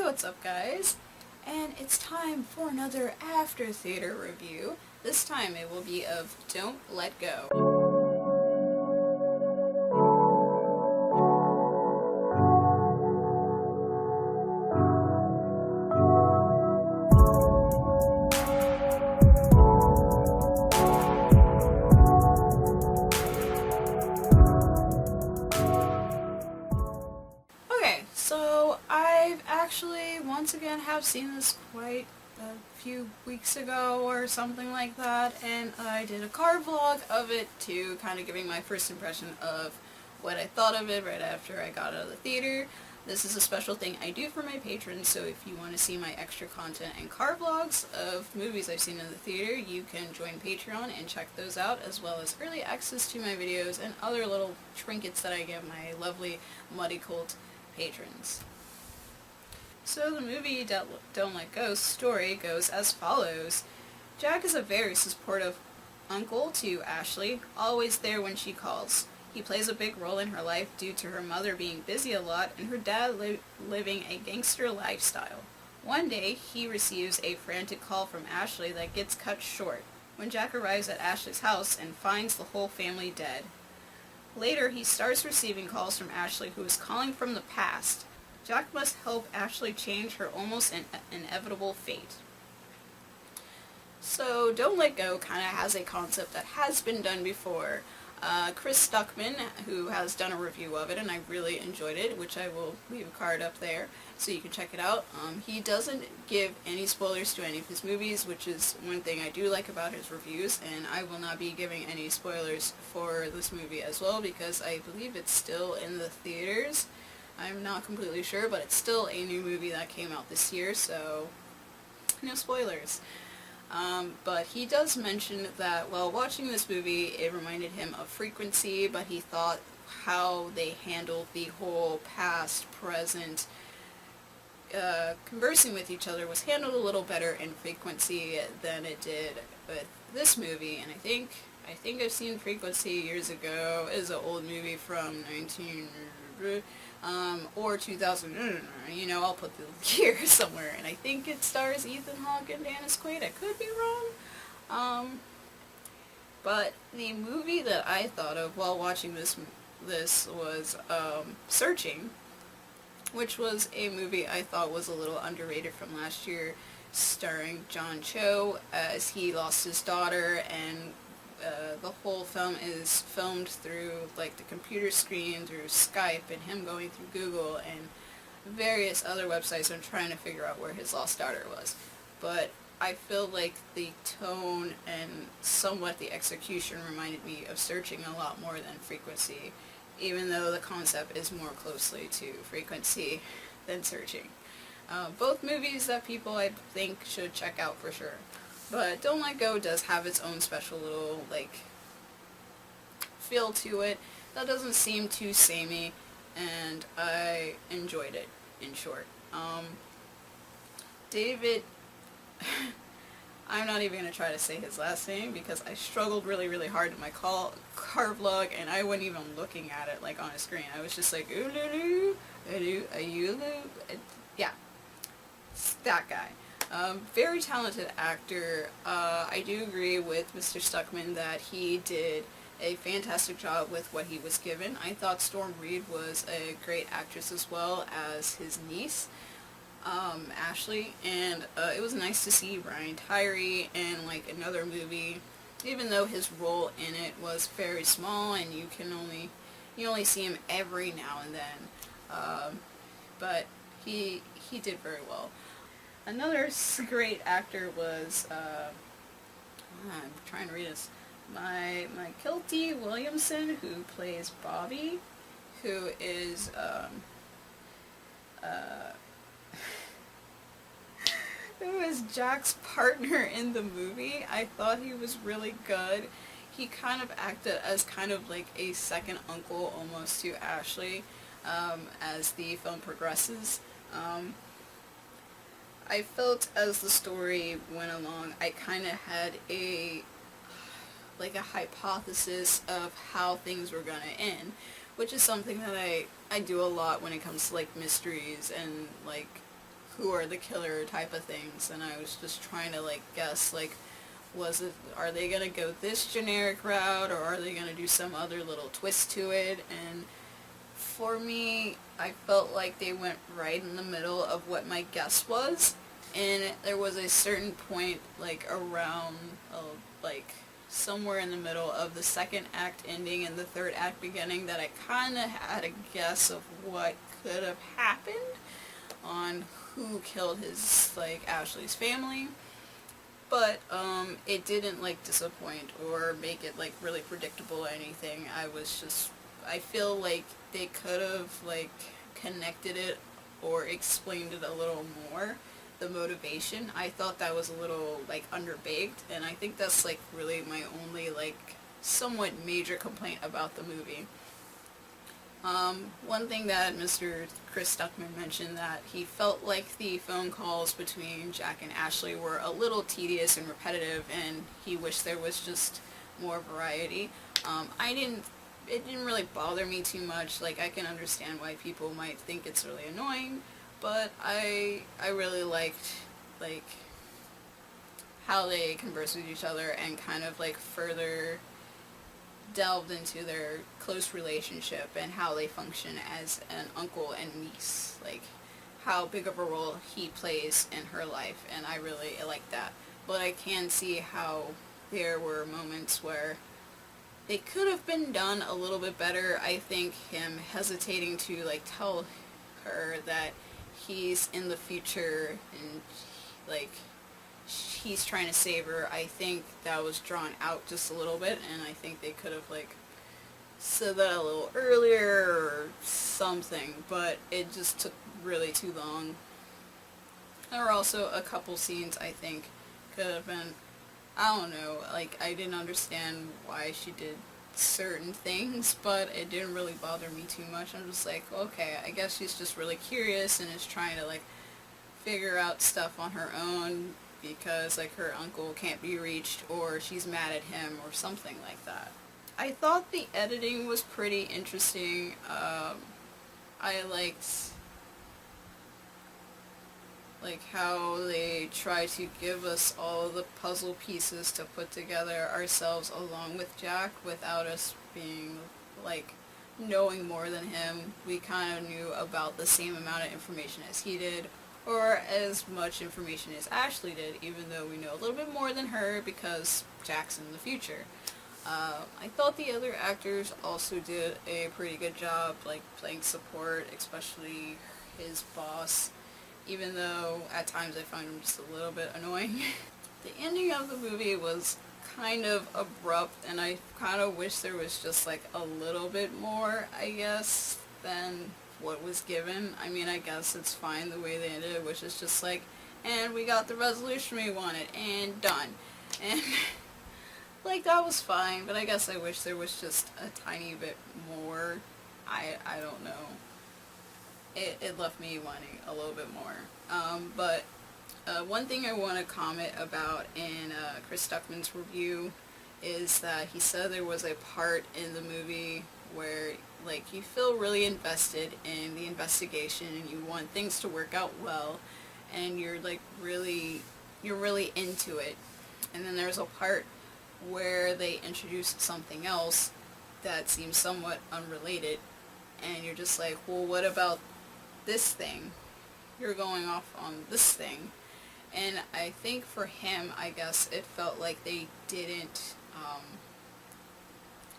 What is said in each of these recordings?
what's up guys? And it's time for another after theater review. This time it will be of Don't Let Go. So I've actually once again have seen this quite a few weeks ago or something like that, and I did a car vlog of it to kind of giving my first impression of what I thought of it right after I got out of the theater. This is a special thing I do for my patrons, so if you want to see my extra content and car vlogs of movies I've seen in the theater, you can join Patreon and check those out, as well as early access to my videos and other little trinkets that I give my lovely Muddy Cult patrons. So the movie Don't Let Go's story goes as follows. Jack is a very supportive uncle to Ashley, always there when she calls. He plays a big role in her life due to her mother being busy a lot and her dad living a gangster lifestyle. One day, he receives a frantic call from Ashley that gets cut short when Jack arrives at Ashley's house and finds the whole family dead. Later, he starts receiving calls from Ashley, who is calling from the past. Jack must help Ashley change her almost inevitable fate. So, Don't Let Go kind of has a concept that has been done before. Chris Stuckman, who has done a review of it, and I really enjoyed it, which I will leave a card up there so you can check it out. He doesn't give any spoilers to any of his movies, which is one thing I do like about his reviews, and I will not be giving any spoilers for this movie as well, because I believe it's still in the theaters. I'm not completely sure, but it's still a new movie that came out this year, so no spoilers. But he does mention that while watching this movie, it reminded him of Frequency, but he thought how they handled the whole past, present, conversing with each other was handled a little better in Frequency than it did with this movie. And I think I've seen Frequency years ago. It is an old movie from 19... or 2000, I'll put the year somewhere, and I think it stars Ethan Hawke and Dennis Quaid. I could be wrong. But the movie that I thought of while watching this was Searching, which was a movie I thought was a little underrated from last year, starring John Cho as he lost his daughter, and the whole film is filmed through like the computer screen, through Skype, and him going through Google and various other websites and trying to figure out where his lost daughter was. But I feel like the tone and somewhat the execution reminded me of Searching a lot more than Frequency, even though the concept is more closely to Frequency than Searching. Both movies that people I think should check out for sure. But Don't Let Go does have its own special little, feel to it that doesn't seem too samey, and I enjoyed it, in short. David, I'm not even going to try to say his last name because I struggled really, really hard in my car vlog, and I wasn't even looking at it, on a screen. I was just like, ooh-loo-loo, yeah, it's that guy. Very talented actor. I do agree with Mr. Stuckman that he did a fantastic job with what he was given. I thought Storm Reid was a great actress as well as his niece, Ashley, and it was nice to see Ryan Tyree in another movie, even though his role in it was very small and you only see him every now and then, but he did very well. Another great actor was, I'm trying to read this, my Kilty Williamson, who plays Bobby, who is, who is Jack's partner in the movie. I thought he was really good. He kind of acted as a second uncle almost to Ashley, as the film progresses. I felt as the story went along, I kind of had a hypothesis of how things were going to end, which is something that I do a lot when it comes to mysteries and who are the killer type of things, and I was just trying to like guess like, are they gonna go this generic route, or are they gonna do some other little twist to it? And for me, I felt like they went right in the middle of what my guess was, and there was a certain point like around like somewhere in the middle of the second act ending and the third act beginning that I kind of had a guess of what could have happened on who killed his, like, Ashley's family. But it didn't like disappoint or make it like really predictable or anything. I feel like they could have like connected it or explained it a little more. The motivation, I thought that was a little like underbaked, and I think that's like really my only like somewhat major complaint about the movie. One thing that Mr. Chris Stuckman mentioned, that he felt like the phone calls between Jack and Ashley were a little tedious and repetitive, and he wished there was just more variety. It didn't really bother me too much. Like, I can understand why people might think it's really annoying, but I really liked, like, how they converse with each other and kind of, like, further delved into their close relationship and how they function as an uncle and niece, like how big of a role he plays in her life, and I really like that. But I can see how there were moments where they could have been done a little bit better. I think him hesitating to like tell her that he's in the future and like he's trying to save her, I think that was drawn out just a little bit, and I think they could have like said that a little earlier or something, but it just took really too long. There were also a couple scenes I think could have been, I don't know, like I didn't understand why she did certain things, but it didn't really bother me too much. I'm just like, okay, I guess she's just really curious and is trying to like figure out stuff on her own because like her uncle can't be reached, or she's mad at him or something like that. I thought the editing was pretty interesting. I liked like how they try to give us all the puzzle pieces to put together ourselves along with Jack without us being like knowing more than him. We kind of knew about the same amount of information as he did, or as much information as Ashley did, even though we know a little bit more than her because Jack's in the future. I thought the other actors also did a pretty good job, like playing support, especially his boss, even though at times I found him just a little bit annoying. The ending of the movie was kind of abrupt, and I kind of wish there was just like a little bit more, I guess, than what was given. I mean, I guess it's fine the way they ended it, which is just like, and we got the resolution we wanted, and done. And like, that was fine, but I guess I wish there was just a tiny bit more. I don't know. It left me wanting a little bit more. But one thing I want to comment about in Chris Stuckman's review is that he said there was a part in the movie where like you feel really invested in the investigation and you want things to work out well, and you're really into it. And then there's a part where they introduce something else that seems somewhat unrelated, and you're just like, well, what about this thing? You're going off on this thing. And I think for him, I guess it felt like they didn't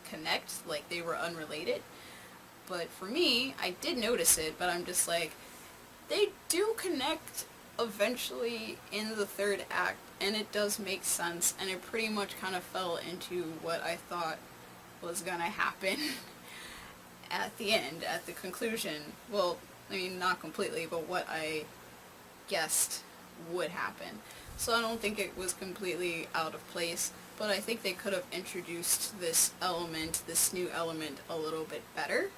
connect, like they were unrelated. But for me, I did notice it, but I'm just like, they do connect eventually in the third act, and it does make sense, and it pretty much kind of fell into what I thought was gonna happen at the end, at the conclusion. Well, I mean, not completely, but what I guessed would happen. So I don't think it was completely out of place, but I think they could have introduced this element, this new element, a little bit better.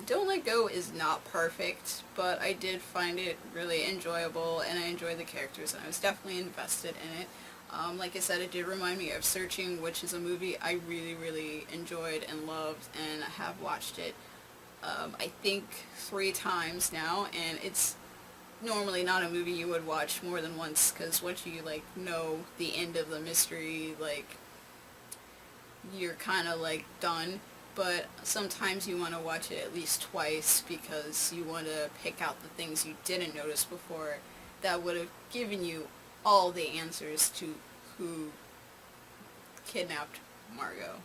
Don't Let Go is not perfect, but I did find it really enjoyable, and I enjoyed the characters, and I was definitely invested in it. Like I said, it did remind me of Searching, which is a movie I really, really enjoyed and loved, and I have watched it, I think 3 times now, and it's normally not a movie you would watch more than once, because once you, like, know the end of the mystery, like, you're kind of, like, done. But sometimes you want to watch it at least twice because you want to pick out the things you didn't notice before that would have given you all the answers to who kidnapped Margot.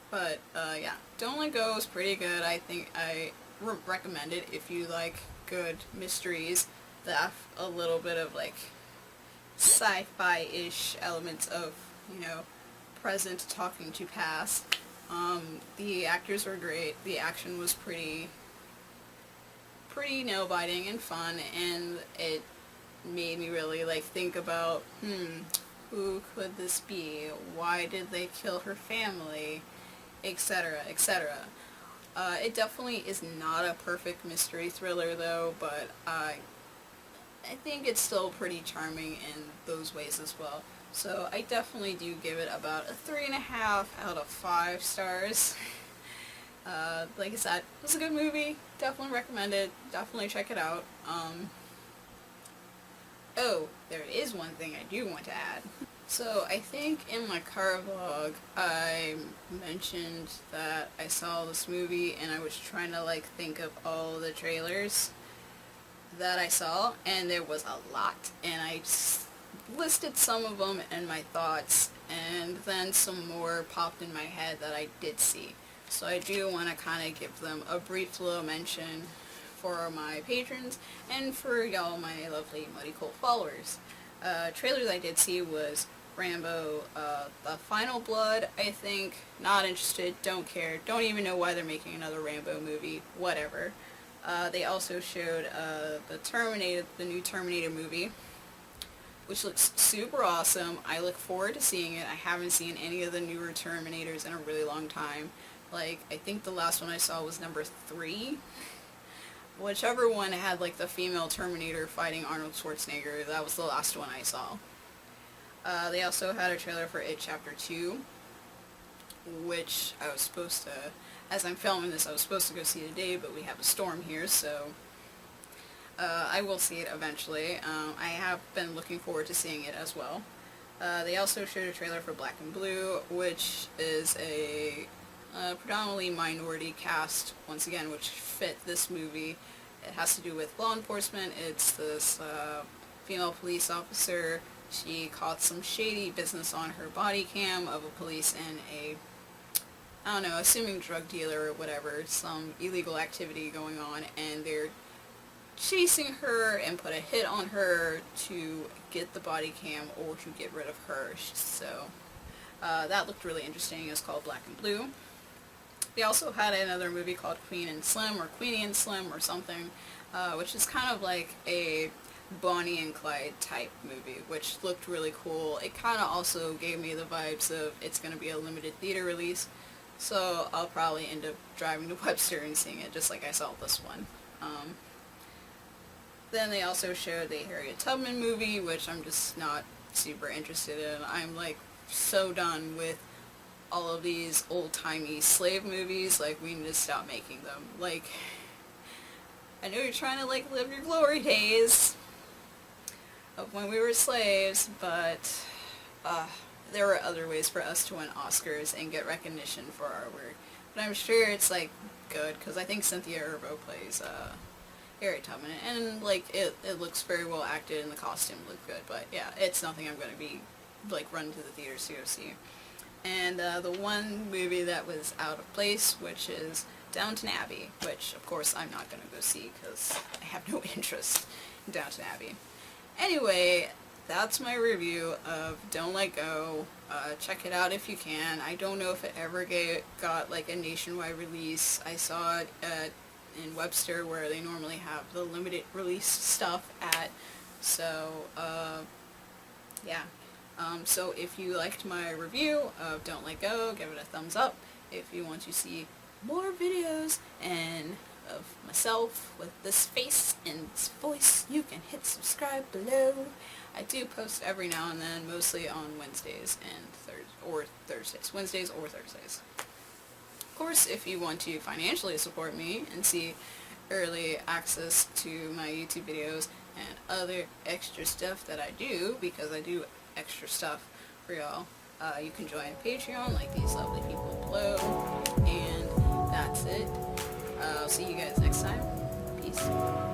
But, yeah, Don't Let Go is pretty good. I think I recommend it if you like good mysteries that have a little bit of, like, sci-fi-ish elements of, you know, present talking to past. The actors were great. The action was pretty nail-biting and fun, and it made me really, like, think about, who could this be? Why did they kill her family? Etc., etc. It definitely is not a perfect mystery thriller, though, but I think it's still pretty charming in those ways as well. So I definitely do give it about a 3.5 out of 5 stars. Like I said, it was a good movie. Definitely recommend it. Definitely check it out. Oh, there is one thing I do want to add. So I think in my car vlog I mentioned that I saw this movie and I was trying to, like, think of all the trailers that I saw, and there was a lot, and I listed some of them in my thoughts, and then some more popped in my head that I did see. So I do want to kind of give them a brief little mention for my patrons and for y'all, my lovely Muddy Cult followers. Trailer that I did see was Rambo, The Final Blood, I think. Not interested, don't care, don't even know why they're making another Rambo movie, whatever. They also showed the new Terminator movie, which looks super awesome. I look forward to seeing it. I haven't seen any of the newer Terminators in a really long time. Like, I think the last one I saw was number 3. Whichever one had, like, the female Terminator fighting Arnold Schwarzenegger, that was the last one I saw. They also had a trailer for It Chapter 2, which I was supposed to, as I'm filming this, I was supposed to go see today, but we have a storm here, so I will see it eventually. I have been looking forward to seeing it as well. They also showed a trailer for Black and Blue, which is a predominantly minority cast, once again, which fit this movie. It has to do with law enforcement. It's this female police officer. She caught some shady business on her body cam of a police and a, I don't know, assuming drug dealer or whatever, some illegal activity going on, and they're chasing her and put a hit on her to get the body cam or to get rid of her. So that looked really interesting. It's called Black and Blue. They also had another movie called Queen and Slim, or Queenie and Slim, or something, which is kind of like a Bonnie and Clyde type movie, which looked really cool. It kind of also gave me the vibes of it's going to be a limited theater release, so I'll probably end up driving to Webster and seeing it, just like I saw this one. Then they also showed the Harriet Tubman movie, which I'm just not super interested in. I'm, like, so done with all of these old-timey slave movies. Like, we need to stop making them. Like, I know you're trying to, like, live your glory days of when we were slaves, but there were other ways for us to win Oscars and get recognition for our work. But I'm sure it's, like, good, because I think Cynthia Erivo plays Harriet Tubman, and, like, it looks very well acted and the costume looked good, but yeah, it's nothing I'm going to be, like, running to the theaters to go see. And the one movie that was out of place, which is Downton Abbey, which, of course, I'm not going to go see because I have no interest in Downton Abbey. Anyway, that's my review of Don't Let Go. Check it out if you can. I don't know if it ever got, like, a nationwide release. I saw it in Webster, where they normally have the limited release stuff at. So, yeah. So if you liked my review of Don't Let Go, give it a thumbs up. If you want to see more videos and of myself with this face and this voice, you can hit subscribe below. I do post every now and then, mostly on Wednesdays and Thursdays. Wednesdays or Thursdays. Of course, if you want to financially support me and see early access to my YouTube videos and other extra stuff that I do, because I do extra stuff for y'all, you can join Patreon like these lovely people below. And that's it. I'll see you guys next time. Peace.